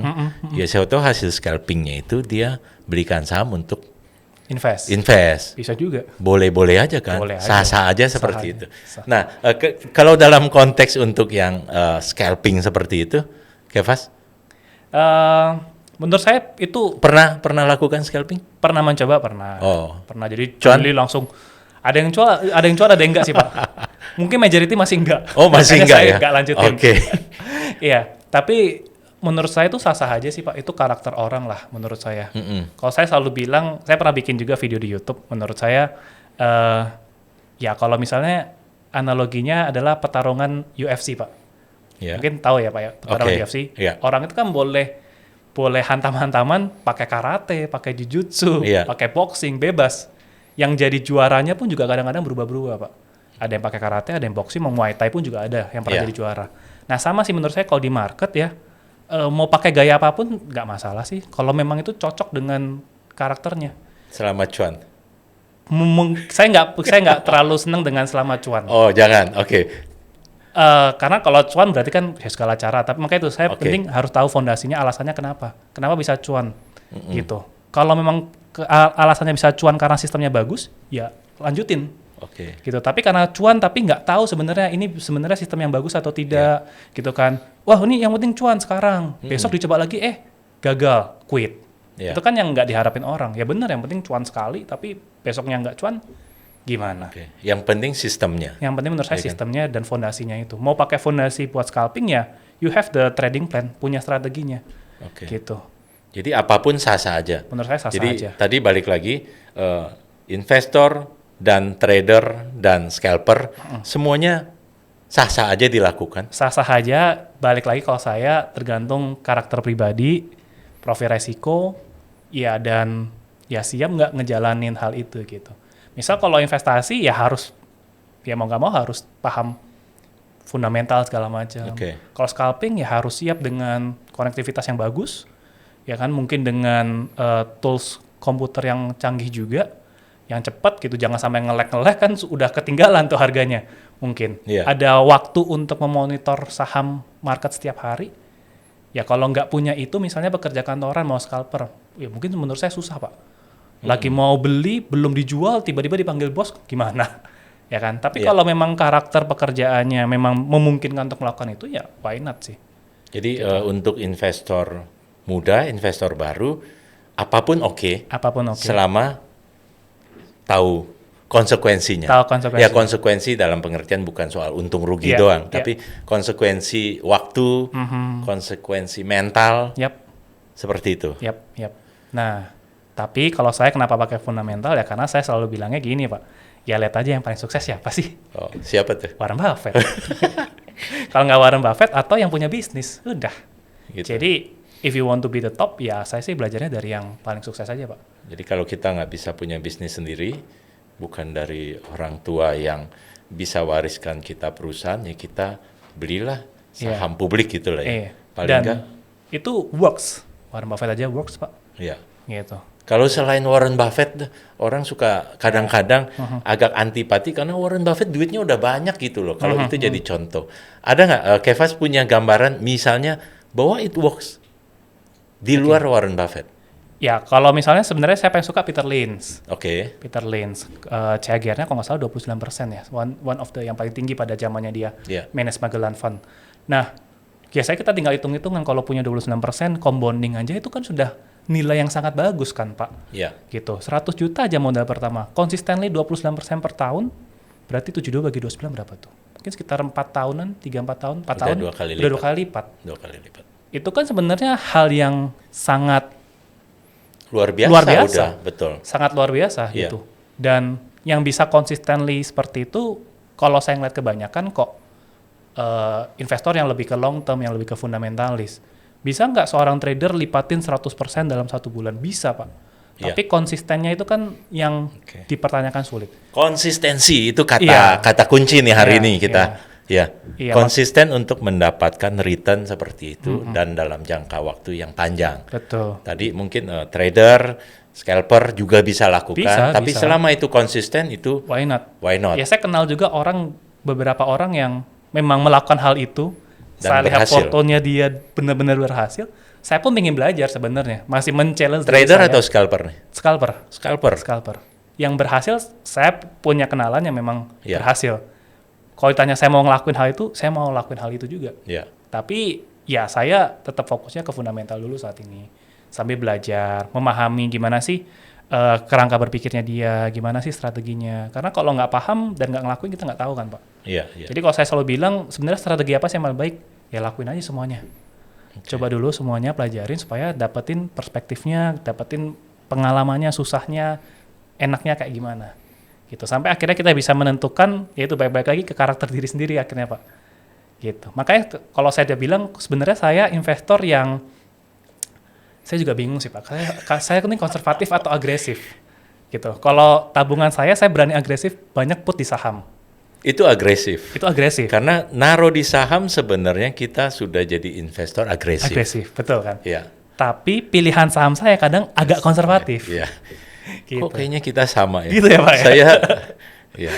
Ya saya tahu hasil scalpingnya itu dia belikan saham untuk invest. Bisa juga. Boleh-boleh aja kan, Boleh aja. sah-sah aja Sah seperti aja. itu. Sah. Nah, kalau dalam konteks untuk yang scalping seperti itu, Kevas Eh, menurut saya itu pernah lakukan scalping? pernah mencoba, pernah. Oh. Pernah, jadi Cuan? beli langsung. Ada yang cuan, ada yang enggak sih, Pak. Mungkin majority masih enggak. Oh, masih Makanya enggak saya ya? enggak lanjutin. Oke. Iya, tapi menurut saya itu sah-sah aja sih, Pak. Itu karakter orang lah menurut saya. Kalau saya selalu bilang, saya pernah bikin juga video di YouTube. Menurut saya, ya kalau misalnya analoginya adalah pertarungan UFC, Pak. Ya. Mungkin tahu ya, Pak ya, pertarungan Oke, UFC. iya. Orang itu kan boleh hantam-hantaman pakai karate, pakai jujutsu, Iya. pakai boxing, bebas. Yang jadi juaranya pun juga kadang-kadang berubah-berubah, Pak. Ada yang pakai karate, ada yang boxing, mau Muay Thai pun juga ada yang pernah Iya. jadi juara. Nah, sama sih menurut saya kalau di market ya, mau pakai gaya apapun nggak masalah sih. Kalau memang itu cocok dengan karakternya. Selamat cuan. Saya nggak terlalu senang dengan selamat cuan. Oh, jangan. Oke. Karena kalau cuan berarti kan ya segala cara. Tapi makanya itu saya Oke. penting harus tahu fondasinya, alasannya kenapa bisa cuan gitu. Kalau memang alasannya bisa cuan karena sistemnya bagus, ya lanjutin Oke. gitu. Tapi karena cuan tapi nggak tahu sebenarnya ini sebenarnya sistem yang bagus atau tidak gitu kan. Wah ini yang penting cuan sekarang. Besok dicoba lagi gagal, quit. Iya. Itu kan yang nggak diharapin orang. Ya benar, yang penting cuan sekali tapi besoknya nggak cuan gimana? Oke. Yang penting sistemnya. Yang penting menurut saya Iya kan? sistemnya dan fondasinya itu. Mau pakai fondasi buat scalping ya, you have the trading plan, punya strateginya. Oke. Gitu. Jadi apapun sah-sah aja. Menurut saya sah-sah Jadi aja. tadi balik lagi investor dan trader dan scalper semuanya sah-sah aja dilakukan. Sah-sah aja, balik lagi kalau saya tergantung karakter pribadi, profil resiko, ya dan ya siap nggak ngejalanin hal itu gitu. Misal kalau investasi ya harus, ya mau nggak mau harus paham fundamental segala macam. Oke. Kalau scalping ya harus siap dengan konektivitas yang bagus, ya kan mungkin dengan tools komputer yang canggih juga, yang cepat gitu, jangan sampai nge-lag kan udah ketinggalan tuh harganya mungkin. Iya. Ada waktu untuk memonitor saham market setiap hari. Ya kalau nggak punya itu, misalnya bekerja kantoran mau scalper, ya mungkin menurut saya susah Pak. Lagi mau beli, belum dijual, tiba-tiba dipanggil bos, gimana? Ya kan? Tapi Iya. kalau memang karakter pekerjaannya memang memungkinkan untuk melakukan itu, ya why not sih? Jadi untuk investor muda, investor baru, apapun oke, Apapun oke. selama tahu konsekuensinya. Tahu konsekuensinya. Ya konsekuensi dalam pengertian bukan soal untung rugi Iya, doang, iya. tapi konsekuensi waktu, konsekuensi mental, Yap, seperti itu. yap. Nah, tapi kalau saya kenapa pakai fundamental ya karena saya selalu bilangnya gini Pak, ya lihat aja yang paling sukses siapa sih? Oh, siapa tuh? Warren Buffett. Kalau nggak Warren Buffett atau yang punya bisnis, udah. Gitu. Jadi if you want to be the top, ya saya sih belajarnya dari yang paling sukses aja Pak. Jadi kalau kita nggak bisa punya bisnis sendiri, bukan dari orang tua yang bisa wariskan kita perusahaan, ya kita belilah saham publik gitu lah ya. Paling Dan nggak, itu works. Warren Buffett aja works Pak. ya. Gitu. Kalau selain Warren Buffett, orang suka kadang-kadang agak antipati karena Warren Buffett duitnya udah banyak gitu loh. Kalau itu jadi contoh. Ada nggak, Kevas punya gambaran misalnya bahwa it works di luar Warren Buffett? Ya, kalau misalnya sebenarnya saya paling suka Peter Lynch. Oke. Peter Lynch, CAGR-nya kalau nggak salah 29% ya. One of the yang paling tinggi pada zamannya dia. Iya. Manage Magellan Fund. Nah, biasanya kita tinggal hitung-hitungan kalau punya 29% compounding aja itu kan sudah nilai yang sangat bagus kan Pak. Ya. Gitu. 100 juta aja modal pertama. Consistently 29% per tahun, berarti 72 bagi 29 berapa tuh? Mungkin sekitar 4 tahunan, 3-4 tahun, 4 Udah tahun. 2 kali Udah lipat. 2 kali lipat. 2 kali lipat. Itu kan sebenarnya hal yang sangat Luar biasa, Luar biasa. udah, betul. sangat luar biasa Iya. gitu. Dan yang bisa consistently seperti itu, kalau saya ngeliat kebanyakan kok investor yang lebih ke long term, yang lebih ke fundamentalis. Bisa nggak seorang trader lipatin 100% dalam 1 bulan? Bisa Pak. Iya. Tapi konsistennya itu kan yang Oke. dipertanyakan sulit. Konsistensi itu kata Iya. kata kunci nih hari Iya, ini kita. Ya. Iya, Konsisten untuk mendapatkan return seperti itu dan dalam jangka waktu yang panjang. Betul. Tadi mungkin trader, scalper juga bisa lakukan, Bisa, tapi bisa. selama itu konsisten itu Why not? why not? Ya saya kenal juga orang beberapa orang yang memang melakukan hal itu. Dan Saya lihat berhasil. fotonya dia benar-benar berhasil. Saya pun ingin belajar sebenarnya, masih men-challenge diri Trader saya. atau scalper nih? Scalper? Scalper. Yang berhasil, saya punya kenalan yang memang Iya. berhasil. Kalau ditanya saya mau ngelakuin hal itu, saya mau ngelakuin hal itu juga. Ya. Tapi ya saya tetap fokusnya ke fundamental dulu saat ini. Sambil belajar, memahami gimana sih kerangka berpikirnya dia, gimana sih strateginya. Karena kalau nggak paham dan nggak ngelakuin, kita nggak tahu kan, Pak. Iya. Jadi kalau saya selalu bilang, sebenarnya strategi apa sih yang paling baik? Ya lakuin aja semuanya. Coba dulu semuanya, pelajarin supaya dapetin perspektifnya, dapetin pengalamannya, susahnya, enaknya kayak gimana. Gitu. Sampai akhirnya kita bisa menentukan, yaitu baik-baik lagi ke karakter diri sendiri akhirnya, Pak. Gitu. Makanya kalau saya udah bilang, sebenarnya saya investor yang, saya juga bingung sih, Pak. Saya ini konservatif atau agresif. Gitu. Kalau tabungan saya berani agresif, banyak put di saham. Itu agresif. Itu agresif. Karena naruh di saham sebenarnya kita sudah jadi investor agresif. Agresif, betul kan? Iya. Tapi pilihan saham saya kadang agak konservatif. Iya. Gitu. Kok kayaknya kita sama ya? Gitu ya, Pak, ya?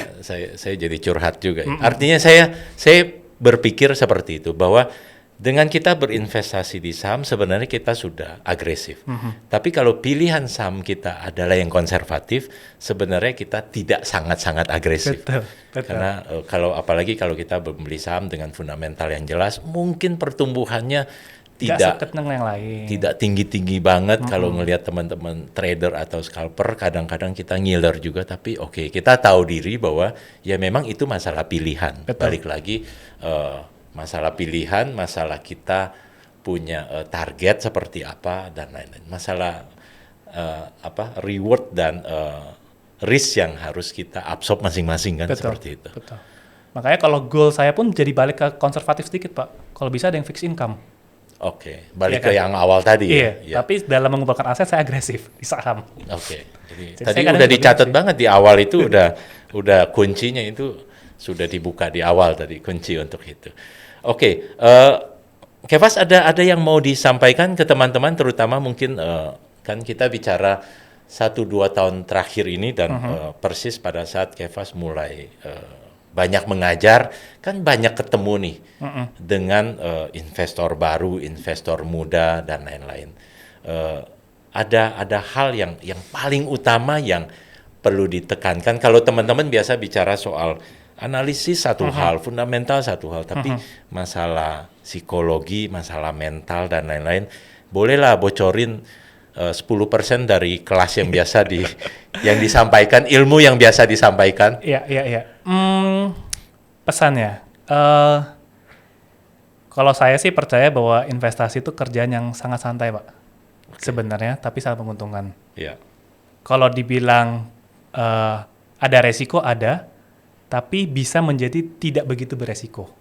Saya jadi curhat juga. Ya. Artinya saya berpikir seperti itu, bahwa dengan kita berinvestasi di saham sebenarnya kita sudah agresif. Tapi kalau pilihan saham kita adalah yang konservatif, sebenarnya kita tidak sangat-sangat agresif. Betul. Karena apalagi kalau kita membeli saham dengan fundamental yang jelas, mungkin pertumbuhannya tidak sekencang yang lain. Tidak tinggi-tinggi banget. Kalau ngelihat teman-teman trader atau scalper, kadang-kadang kita ngiler juga. Tapi oke, kita tahu diri bahwa ya memang itu masalah pilihan. Betul. Balik lagi masalah pilihan, masalah kita punya target seperti apa dan lain-lain. Masalah reward dan risk yang harus kita absorb masing-masing kan. Betul, seperti itu. Betul. Makanya kalau goal saya pun jadi balik ke konservatif sedikit, Pak. Kalau bisa ada yang fixed income. Oke, balik Iya ke kan? yang awal tadi Iya, ya. tapi dalam mengumpulkan aset saya agresif di saham. Oke. Jadi Jadi tadi saya kadang udah juga dicatat bingung sih. banget di awal itu udah kuncinya itu sudah dibuka di awal tadi, kunci untuk itu. Oke, Kefas ada yang mau disampaikan ke teman-teman, terutama mungkin kan kita bicara 1-2 tahun terakhir ini dan persis pada saat Kefas mulai banyak mengajar, kan banyak ketemu nih dengan investor baru, investor muda dan lain-lain. Ada hal yang paling utama yang perlu ditekankan. Kalau teman-teman biasa bicara soal analisis satu hal, fundamental satu hal, tapi masalah psikologi, masalah mental dan lain-lain, bolehlah bocorin 10% dari kelas yang biasa yang disampaikan, ilmu yang biasa disampaikan. Iya. Pesannya, kalau saya sih percaya bahwa investasi itu kerjaan yang sangat santai, Pak. Sebenarnya, tapi sangat menguntungkan. Iya. Kalau dibilang ada resiko, ada, tapi bisa menjadi tidak begitu beresiko.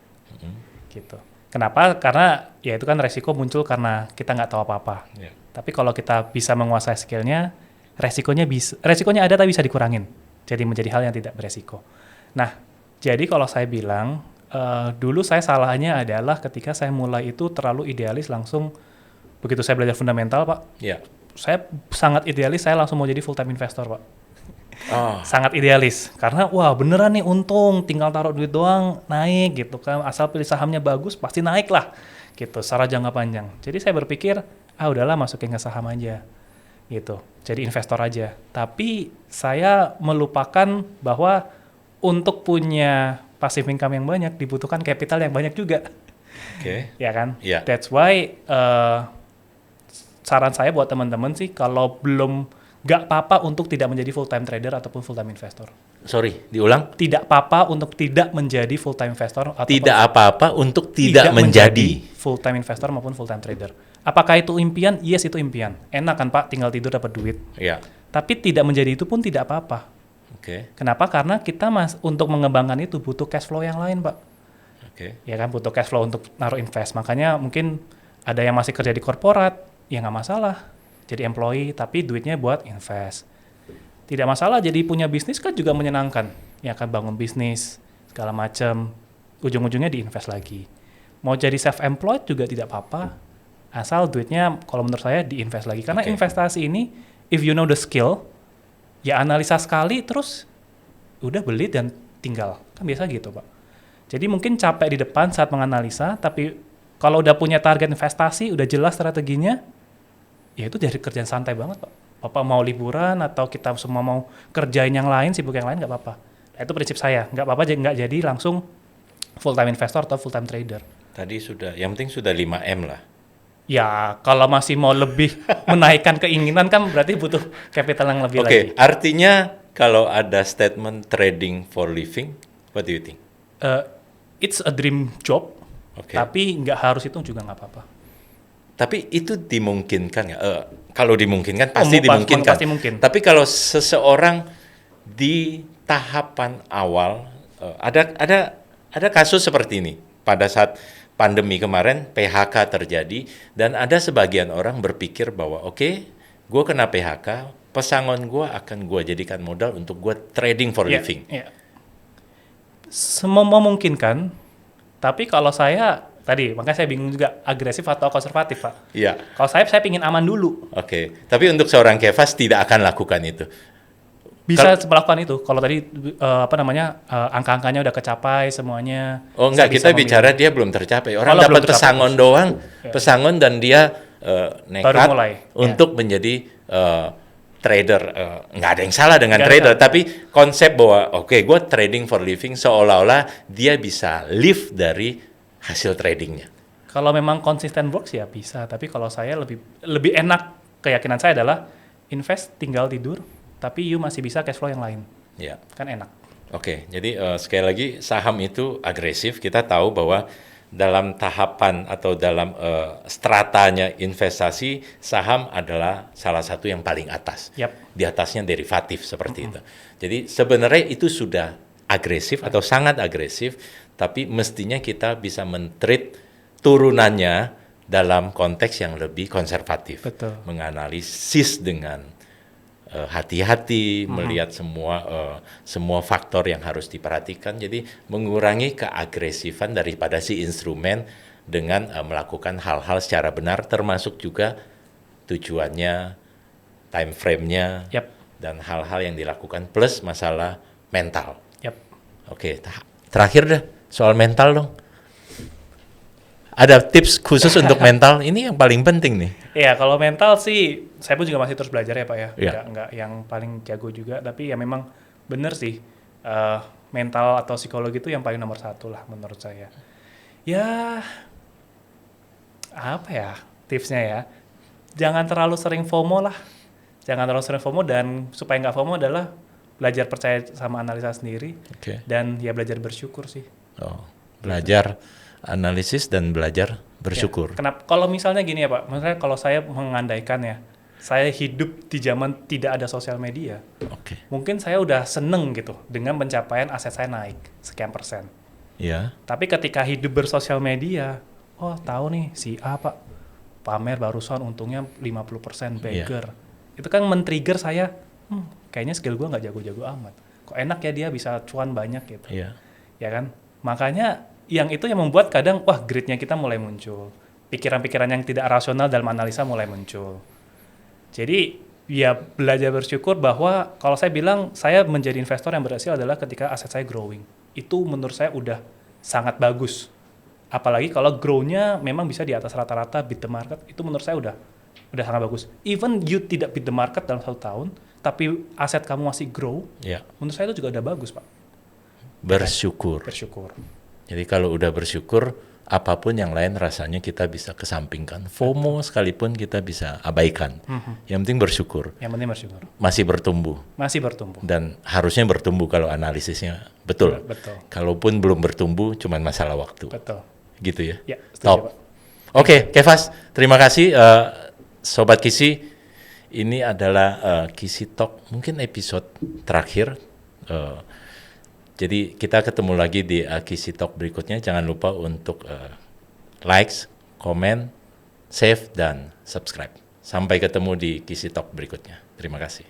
Gitu. Kenapa? Karena ya itu kan resiko muncul karena kita nggak tahu apa-apa. Iya. Tapi kalau kita bisa menguasai skillnya, resikonya ada tapi bisa dikurangin. Jadi menjadi hal yang tidak beresiko. Nah, jadi kalau saya bilang, dulu saya salahnya adalah ketika saya mulai itu terlalu idealis langsung, begitu saya belajar fundamental, Pak, Iya. saya sangat idealis, saya langsung mau jadi full time investor, Pak. Oh, Sangat idealis, karena wah beneran nih untung, tinggal taruh duit doang, naik gitu kan, asal pilih sahamnya bagus, pasti naik lah, gitu, secara jangka panjang. Jadi saya berpikir, udahlah masukin ke saham aja, gitu, jadi investor aja. Tapi saya melupakan bahwa untuk punya passive income yang banyak, dibutuhkan capital yang banyak juga. oke. Ya kan? Iya. That's why saran saya buat teman-teman sih, kalau belum, nggak apa-apa untuk tidak menjadi full-time trader ataupun full-time investor. Sorry, diulang. Tidak apa-apa untuk tidak menjadi full-time investor ataupun Tidak apa-apa untuk tidak menjadi. full-time investor maupun full-time trader. Apakah itu impian? Yes, itu impian. Enak kan, Pak, tinggal tidur dapat duit. Ya, Tapi tidak menjadi itu pun tidak apa-apa. oke, Kenapa? Karena kita untuk mengembangkan itu butuh cash flow yang lain, Pak. oke. Ya kan, butuh cash flow untuk naruh invest. Makanya mungkin ada yang masih kerja di korporat, ya nggak masalah. Jadi employee, tapi duitnya buat invest. Tidak masalah, jadi punya bisnis kan juga menyenangkan. Ya kan, bangun bisnis, segala macam. Ujung-ujungnya diinvest lagi. Mau jadi self-employed juga tidak apa-apa. Asal duitnya, kalau menurut saya, diinvest lagi. Karena Oke. investasi ini, if you know the skill, ya analisa sekali, terus udah beli dan tinggal. Kan biasa gitu, Pak. Jadi mungkin capek di depan saat menganalisa, tapi kalau udah punya target investasi, udah jelas strateginya, ya itu dari kerjaan santai banget Pak. Bapak mau liburan atau kita semua mau kerjain yang lain, sibuk yang lain nggak apa-apa. Nah, itu prinsip saya, nggak apa-apa nggak jadi langsung full time investor atau full time trader. Tadi sudah, yang penting sudah 5M lah. Ya kalau masih mau lebih menaikkan keinginan kan berarti butuh capital yang lebih Oke, lagi. artinya kalau ada statement trading for living, what do you think? It's a dream job, Oke. tapi nggak harus itu juga nggak apa-apa. Tapi itu dimungkinkan nggak? Kalau dimungkinkan pasti Oh, dimungkinkan. pasti mungkin. Tapi kalau seseorang di tahapan awal, ada kasus seperti ini pada saat pandemi kemarin PHK terjadi dan ada sebagian orang berpikir bahwa oke, gue kena PHK, pesangon gue akan gue jadikan modal untuk gue trading for living. Ya. Semua memungkinkan, tapi kalau saya tadi makanya saya bingung juga agresif atau konservatif Pak. Iya. Kalau saya pingin aman dulu. Oke. Tapi untuk seorang Kefas tidak akan lakukan itu. Bisa melakukan itu. Kalau tadi angka-angkanya udah kecapai semuanya. Oh enggak, kita bicara dia belum tercapai. Orang dapat pesangon doang, pesangon dan dia nekat untuk menjadi trader. Nggak ada yang salah dengan trader, tapi konsep bahwa oke, gue trading for living seolah-olah dia bisa live dari hasil tradingnya. Kalau memang konsisten works ya bisa, tapi kalau saya lebih enak, keyakinan saya adalah invest tinggal tidur, tapi you masih bisa cash flow yang lain. Ya. Kan enak. Oke, jadi sekali lagi saham itu agresif. Kita tahu bahwa dalam tahapan atau dalam stratanya investasi, saham adalah salah satu yang paling atas. Yep. Di atasnya derivatif seperti itu. Jadi sebenarnya itu sudah agresif atau sangat agresif, tapi mestinya kita bisa men-treat turunannya dalam konteks yang lebih konservatif. Betul. Menganalisis dengan hati-hati, melihat semua faktor yang harus diperhatikan, jadi mengurangi keagresifan daripada si instrumen dengan melakukan hal-hal secara benar, termasuk juga tujuannya, time frame-nya, dan hal-hal yang dilakukan, plus masalah mental. Oke, terakhir deh, soal mental dong. Ada tips khusus untuk mental? Ini yang paling penting nih. Iya, kalau mental sih, saya pun juga masih terus belajar ya Pak ya. Yeah. Nggak yang paling jago juga, tapi ya memang benar sih. Mental atau psikologi itu yang paling nomor satu lah menurut saya. Ya, apa ya tipsnya ya? Jangan terlalu sering FOMO lah. Jangan terlalu sering FOMO, dan supaya nggak FOMO adalah belajar percaya sama analisa sendiri. Dan ya belajar bersyukur sih. Oh, belajar analisis dan belajar bersyukur. Ya, kenapa? Kalau misalnya gini ya Pak, misalnya kalau saya mengandaikan ya, saya hidup di zaman tidak ada sosial media, mungkin saya udah seneng gitu dengan pencapaian aset saya naik sekian persen. Ya. Tapi ketika hidup bersosial media, oh tahu nih si A Pak, pamer barusan untungnya 50% beggar. Itu kan men-trigger saya, kayaknya skill gue nggak jago-jago amat. Kok enak ya dia bisa cuan banyak gitu. Ya kan? Makanya yang itu yang membuat kadang, wah gridnya kita mulai muncul. Pikiran-pikiran yang tidak rasional dalam analisa mulai muncul. Jadi ya belajar bersyukur bahwa kalau saya bilang saya menjadi investor yang berhasil adalah ketika aset saya growing. Itu menurut saya udah sangat bagus. Apalagi kalau grow-nya memang bisa di atas rata-rata beat the market, itu menurut saya udah sangat bagus. Even you tidak beat the market dalam 1 tahun, tapi aset kamu masih grow, menurut saya itu juga udah bagus Pak. Bersyukur. Jadi kalau udah bersyukur, apapun yang lain rasanya kita bisa kesampingkan. FOMO sekalipun kita bisa abaikan. Yang penting bersyukur. Masih bertumbuh. Dan harusnya bertumbuh kalau analisisnya betul. Kalaupun belum bertumbuh, cuman masalah waktu. Gitu ya? Ya, top. Oke, Kefas, terima kasih. Sobat Kisi, ini adalah Kisi Talk, mungkin episode terakhir. Jadi kita ketemu lagi di Kisi Talk berikutnya. Jangan lupa untuk likes, komen, save, dan subscribe. Sampai ketemu di Kisi Talk berikutnya. Terima kasih.